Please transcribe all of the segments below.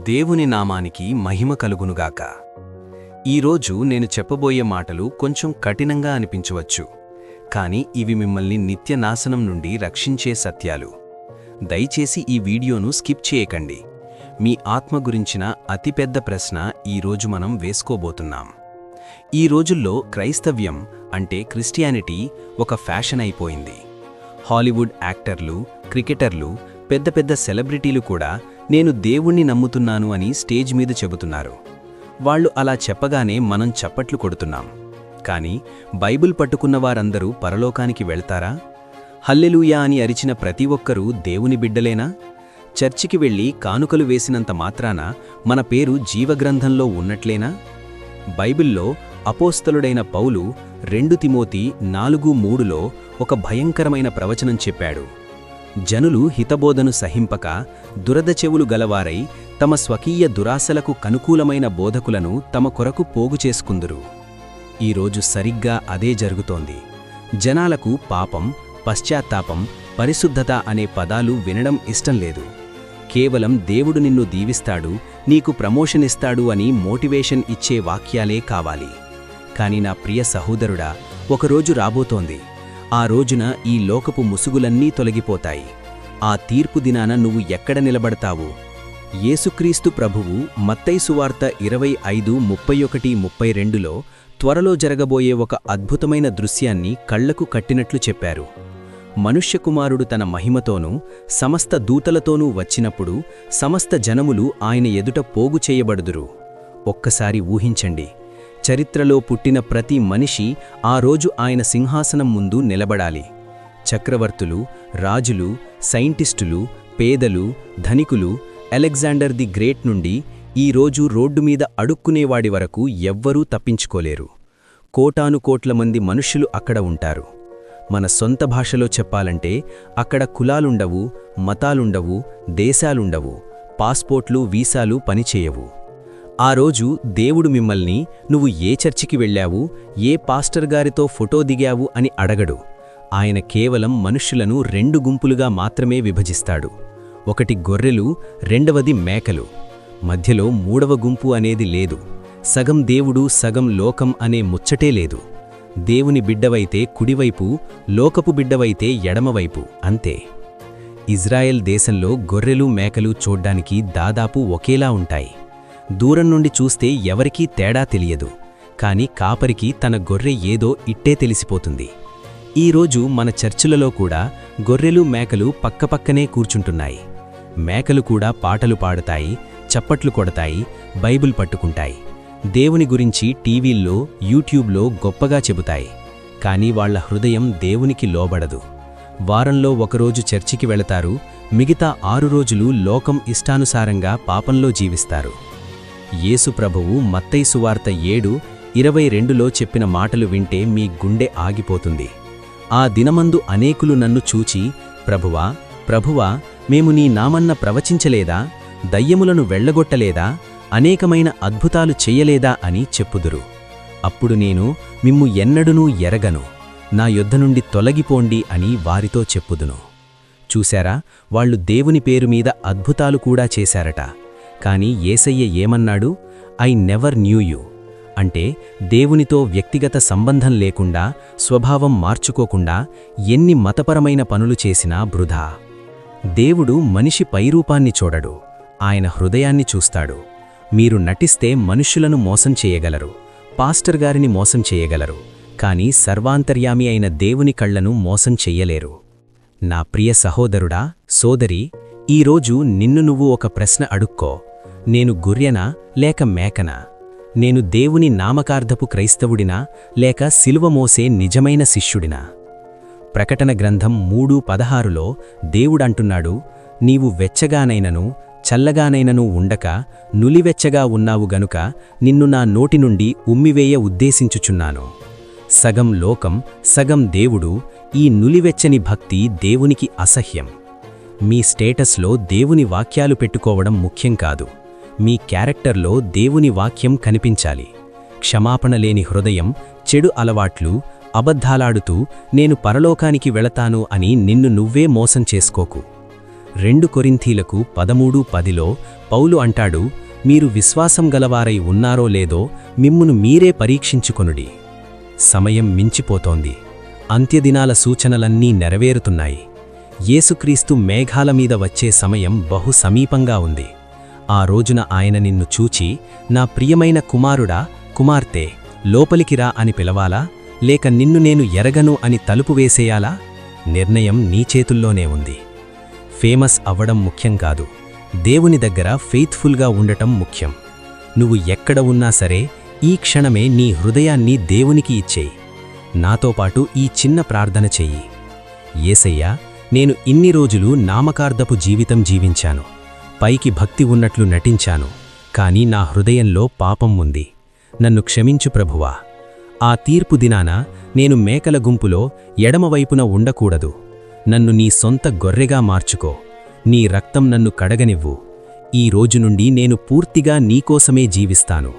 దేవుని నామానికి మహిమ కలుగునుగాక. ఈరోజు నేను చెప్పబోయే మాటలు కొంచెం కఠినంగా అనిపించవచ్చు, కాని ఇవి మిమ్మల్ని నిత్యనాశనం నుండి రక్షించే సత్యాలు. దయచేసి ఈ వీడియోను స్కిప్ చేయకండి. మీ ఆత్మ గురించిన అతిపెద్ద ప్రశ్న ఈరోజు మనం వేసుకోబోతున్నాం. ఈ రోజుల్లో క్రైస్తవ్యం అంటే క్రిస్టియానిటీ ఒక ఫ్యాషన్ అయిపోయింది. హాలీవుడ్ యాక్టర్లు, క్రికెటర్లు, పెద్ద పెద్ద సెలబ్రిటీలు కూడా నేను దేవుణ్ణి నమ్ముతున్నాను అని స్టేజ్ మీద చెబుతున్నారు. వాళ్ళు అలా చెప్పగానే మనం చప్పట్లు కొడుతున్నాం. కానీ బైబిల్ పట్టుకున్నవారందరూ పరలోకానికి వెళ్తారా? హల్లెలూయా అని అరిచిన ప్రతి ఒక్కరూ దేవుని బిడ్డలేనా? చర్చికి వెళ్లి కానుకలు వేసినంత మాత్రాన మన పేరు జీవగ్రంథంలో ఉన్నట్లేనా? బైబిల్లో అపోస్తలుడైన పౌలు 2 తిమోతి 4:3లో ఒక భయంకరమైన ప్రవచనం చెప్పాడు. జనులు హితబోధను సహింపక దురద చెవులు గలవారై తమ స్వకీయ దురాశలకు కనుకూలమైన బోధకులను తమ కొరకు పోగు చేసుకుందురు. ఈరోజు సరిగ్గా అదే జరుగుతోంది. జనాలకు పాపం, పశ్చాత్తాపం, పరిశుద్ధత అనే పదాలు వినడం ఇష్టం లేదు. కేవలం దేవుడు నిన్ను దీవిస్తాడు, నీకు ప్రమోషన్ ఇస్తాడు అని మోటివేషన్ ఇచ్చే వాక్యాలే కావాలి. కాని నా ప్రియ సహోదరుడా, ఒకరోజు రాబోతోంది. ఆ రోజున ఈ లోకపు ముసుగులన్నీ తొలగిపోతాయి. ఆ తీర్పు దినాన నువ్వు ఎక్కడ నిలబడతావు? యేసుక్రీస్తు ప్రభువు మత్తయి సువార్త 25:31-32లో త్వరలో జరగబోయే ఒక అద్భుతమైన దృశ్యాన్ని కళ్లకు కట్టినట్లు చెప్పారు. మనుష్యకుమారుడు తన మహిమతోనూ సమస్త దూతలతోనూ వచ్చినప్పుడు సమస్త జనములు ఆయన ఎదుట పోగు చేయబడుదురు. ఒక్కసారి ఊహించండి. చరిత్రలో పుట్టిన ప్రతి మనిషి ఆ రోజు ఆయన సింహాసనం ముందు నిలబడాలి. చక్రవర్తులు, రాజులు, సైంటిస్టులు, పేదలు, ధనికులు, అలెగ్జాండర్ ది గ్రేట్ నుండి ఈరోజు రోడ్డు మీద అడుక్కునేవాడి వరకు ఎవ్వరూ తప్పించుకోలేరు. కోటానుకోట్ల మంది మనుష్యులు అక్కడ ఉంటారు. మన సొంత భాషలో చెప్పాలంటే అక్కడ కులాలుండవు, మతాలుండవు, దేశాలుండవు, పాస్పోర్ట్లు, వీసాలు పనిచేయవు. ఆ రోజు దేవుడు మిమ్మల్ని నువ్వు ఏ చర్చికి వెళ్ళావు, ఏ పాస్టర్ గారితో ఫోటో దిగావు అని అడగడు. ఆయన కేవలం మనుష్యులను 2 గుంపులుగా మాత్రమే విభజిస్తాడు. ఒకటి గొర్రెలు, రెండవది మేకలు. మధ్యలో 3వ గుంపు అనేది లేదు. సగం దేవుడు, సగం లోకం అనే ముచ్చటే లేదు. దేవుని బిడ్డవైతే కుడివైపు, లోకపు బిడ్డవైతే ఎడమవైపు, అంతే. ఇజ్రాయెల్ దేశంలో గొర్రెలు, మేకలు చూడ్డానికి దాదాపు ఒకేలా ఉంటాయి. దూరం నుండి చూస్తే ఎవరికీ తేడా తెలియదు. కాని కాపరికి తన గొర్రె ఏదో ఇట్టే తెలిసిపోతుంది. ఈరోజు మన చర్చిలలో కూడా గొర్రెలు, మేకలు పక్కపక్కనే కూర్చుంటున్నాయి. మేకలు కూడా పాటలు పాడుతాయి, చప్పట్లు కొడతాయి, బైబిల్ పట్టుకుంటాయి. దేవుని గురించి టీవీల్లో, యూట్యూబ్లో గొప్పగా చెబుతాయి. కాని వాళ్ల హృదయం దేవునికి లోబడదు. వారంలో ఒకరోజు చర్చికి వెళతారు, మిగతా 6 రోజులు లోకం ఇష్టానుసారంగా పాపంలో జీవిస్తారు. యేసు ప్రభువు మత్తయి సువార్త 7:22లో చెప్పిన మాటలు వింటే మీ గుండె ఆగిపోతుంది. ఆ దినమందు అనేకులు నన్ను చూచి, ప్రభువా, ప్రభువా, మేము నీ నామన్న ప్రవచించలేదా? దయ్యములను వెళ్లగొట్టలేదా? అనేకమైన అద్భుతాలు చెయ్యలేదా అని చెప్పుదురు. అప్పుడు నేను మిమ్ము ఎన్నడూనూ ఎరగను, నా యొద్ద నుండి తొలగిపోండి అని వారితో చెప్పుదును. చూశారా, వాళ్ళు దేవుని పేరు మీద అద్భుతాలు కూడా చేశారట. కాని యేసయ్య ఏమన్నాడు? I never knew you. అంటే దేవునితో వ్యక్తిగత సంబంధం లేకుండా, స్వభావం మార్చుకోకుండా ఎన్ని మతపరమైన పనులు చేసినా వృధా. దేవుడు మనిషి పైరూపాన్ని చూడడు, ఆయన హృదయాన్ని చూస్తాడు. మీరు నటిస్తే మనుష్యులను మోసం చేయగలరు, పాస్టర్ గారిని మోసం చేయగలరు, కాని సర్వాంతర్యామి అయిన దేవుని కళ్లను మోసం చెయ్యలేరు. నా ప్రియ సహోదరుడా, సోదరి, ఈరోజు నిన్ను నువ్వు ఒక ప్రశ్న అడుక్కో. నేను గొర్రెనా లేక మేకనా? నేను దేవుని నామకార్థపు క్రైస్తవుడినా లేక సిలువ మోసే నిజమైన శిష్యుడినా? ప్రకటన గ్రంథం 3:16లో దేవుడంటున్నాడు, నీవు వెచ్చగానైనను చల్లగానైనను ఉండక నులివెచ్చగా ఉన్నావు గనుక నిన్ను నా నోటి నుండి ఉమ్మివేయ ఉద్దేశించుచున్నాను. సగం లోకం, సగం దేవుడు. ఈ నులివెచ్చని భక్తి దేవునికి అసహ్యం. మీ స్టేటస్లో దేవుని వాక్యాలు పెట్టుకోవడం ముఖ్యం కాదు. మీ క్యారెక్టర్లో దేవుని వాక్యం కనిపించాలి. క్షమాపణ లేని హృదయం, చెడు అలవాట్లు, అబద్ధాలాడుతూ నేను పరలోకానికి వెళతాను అని నిన్ను నువ్వే మోసం చేసుకోకు. 2 కొరింథీలకు 13:10లో పౌలు అంటాడు, మీరు విశ్వాసం గలవారై ఉన్నారో లేదో మిమ్మును మీరే పరీక్షించుకొనుడి. సమయం మించిపోతోంది. అంత్యదినాల సూచనలన్నీ నెరవేరుతున్నాయి. యేసుక్రీస్తు మేఘాల మీద వచ్చే సమయం బహు సమీపంగా ఉంది. ఆ రోజున ఆయన నిన్ను చూచి, నా ప్రియమైన కుమారుడా, కుమార్తె, లోపలికి రా అని పిలవాలా, లేక నిన్ను నేను ఎరగను అని తలుపు వేసేయాలా? నిర్ణయం నీ చేతుల్లోనే ఉంది. ఫేమస్ అవ్వడం ముఖ్యం కాదు, దేవుని దగ్గర ఫెయిత్ఫుల్గా ఉండటం ముఖ్యం. నువ్వు ఎక్కడ ఉన్నా సరే ఈ క్షణమే నీ హృదయాన్ని దేవునికి ఇచ్చేయి. నాతో పాటు ఈ చిన్న ప్రార్థన చెయ్యి. యేసయ్యా, నేను ఇన్ని రోజులు నామకార్థపు జీవితం జీవించాను. పైకి భక్తి ఉన్నట్లు నటించాను, కాని నా హృదయంలో పాపం ఉంది. నన్ను క్షమించు ప్రభువా. ఆ తీర్పు దినాన నేను మేకల గుంపులో ఎడమవైపున ఉండకూడదు. నన్ను నీ సొంత గొర్రెగా మార్చుకో. నీ రక్తం నన్ను కడగనివ్వు. ఈ రోజు నుండి నేను పూర్తిగా నీకోసమే జీవిస్తాను.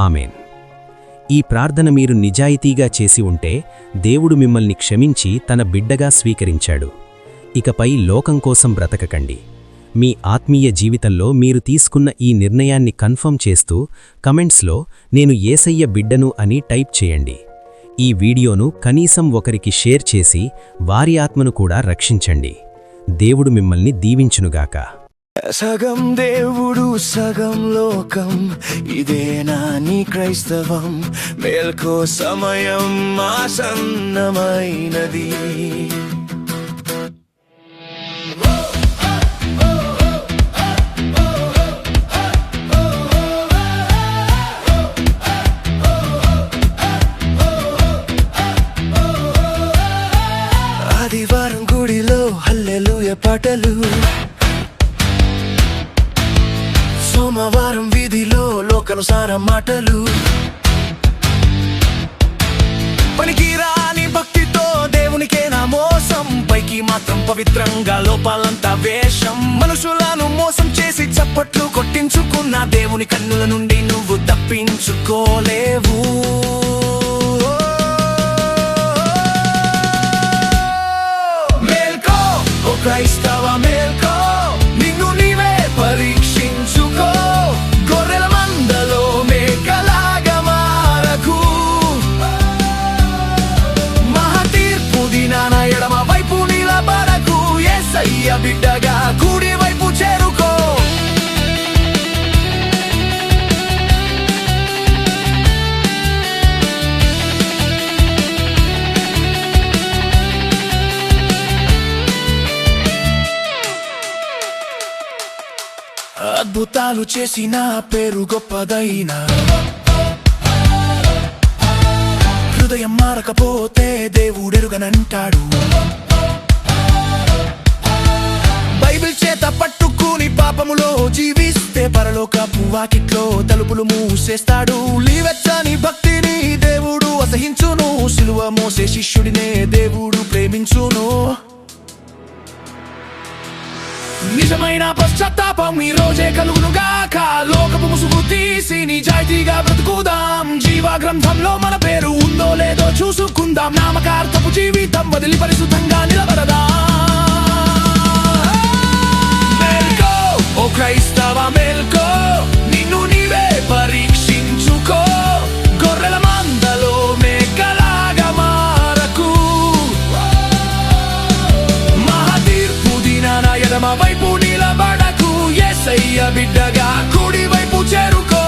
ఆమెన్. ఈ ప్రార్థన మీరు నిజాయితీగా చేసి ఉంటే దేవుడు మిమ్మల్ని క్షమించి తన బిడ్డగా స్వీకరించాడు. ఇకపై లోకం కోసం బ్రతకకండి. మీ ఆత్మీయ జీవితంలో మీరు తీసుకున్న ఈ నిర్ణయాన్ని కన్ఫర్మ్ చేస్తూ కమెంట్స్లో నేను యేసయ్య బిడ్డను అని టైప్ చేయండి. ఈ వీడియోను కనీసం ఒకరికి షేర్ చేసి వారి ఆత్మను కూడా రక్షించండి. దేవుడు మిమ్మల్ని దీవించునుగాక. సగం దేవుడు సగం లోకం, ఇదేనా నీ క్రైస్తవం? మేల్కో, సమయం ఆసన్నమైనది. ఆదివారం గుడిలో హల్లెలూయా పాటలు, సోమవారం వీధిలో లోకానుసార మాటలు, పనికిరాని భక్తితో దేవునికే నా మోసం, పైకి మాత్రం పవిత్రంగా లోపాలంతా వేషం. మనుషులను మోసం చేసి చప్పట్లు కొట్టించుకున్న దేవుని కన్నుల నుండి నువ్వు తప్పించుకోలేవు. మేల్కో ఓ క్రైస్తవ, మేల్కో, నిన్ను నీవే పరీక్షించుకో. గొర్రెల మందలో మేకలాగా మారకు. మహాతీర్పు దినాన ఎడమ వైపు నిలబడకు. యేసయ్య బిడ్డగా కుడి వైపు చేరుకో. అద్భుతాలు చేసిన పేరు గొప్పదైనా, హృదయం మారకపోతే దేవుడెరుగనంటాడు. బైబిల్ చేత పట్టుకుని పాపములో జీవిస్తే పరలోకపు వాకిట్లో తలుపులు మూసేస్తాడు. లీవెచ్చని భక్తిని దేవుడు అసహించును. సిలువ మోసే శిష్యుడినే దేవుడు ప్రేమించును. నిజమైన పశ్చాత్తాపం ఈ రోజే కలుగునుగాక. లోకపు ముసుగు తీసి నిజాయితీగా బ్రతుకుదాం. జీవ గ్రంథంలో మన పేరు ఉందో లేదో చూసుకుందాం. నామకార్థపు జీవితం వదిలి పరిశుద్ధంగా నిలబడదాం. మేల్కో ఓ క్రైస్తవ, మేల్కో, నిన్ను నీవే పరీక్షించుకో. గొర్రెల మందలో మేకలాగా మారకు. మహాతీర్పు దినాన ఎడమ వైపు నిలబడకు. యేసయ్య బిడ్డగా కుడి వైపు చేరుకో.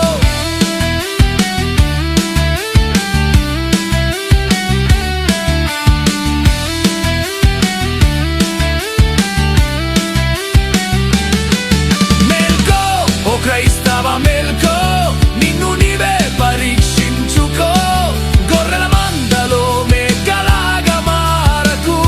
మేల్కో ఓ క్రైస్తవ, మేల్కో, నిన్ను నీవే పరీక్షించుకో. గొర్రెల మందలో మేకలాగా మారకు.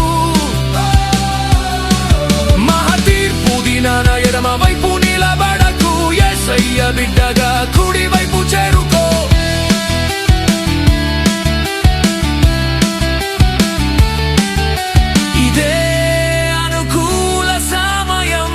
మహాతీర్పు దినాన ఎడమ వైపు నిలబడకు. యేసయ్య బిడ్డగా కుడి వైపు చేరుకో. ఇదే అనుకూల సమయం.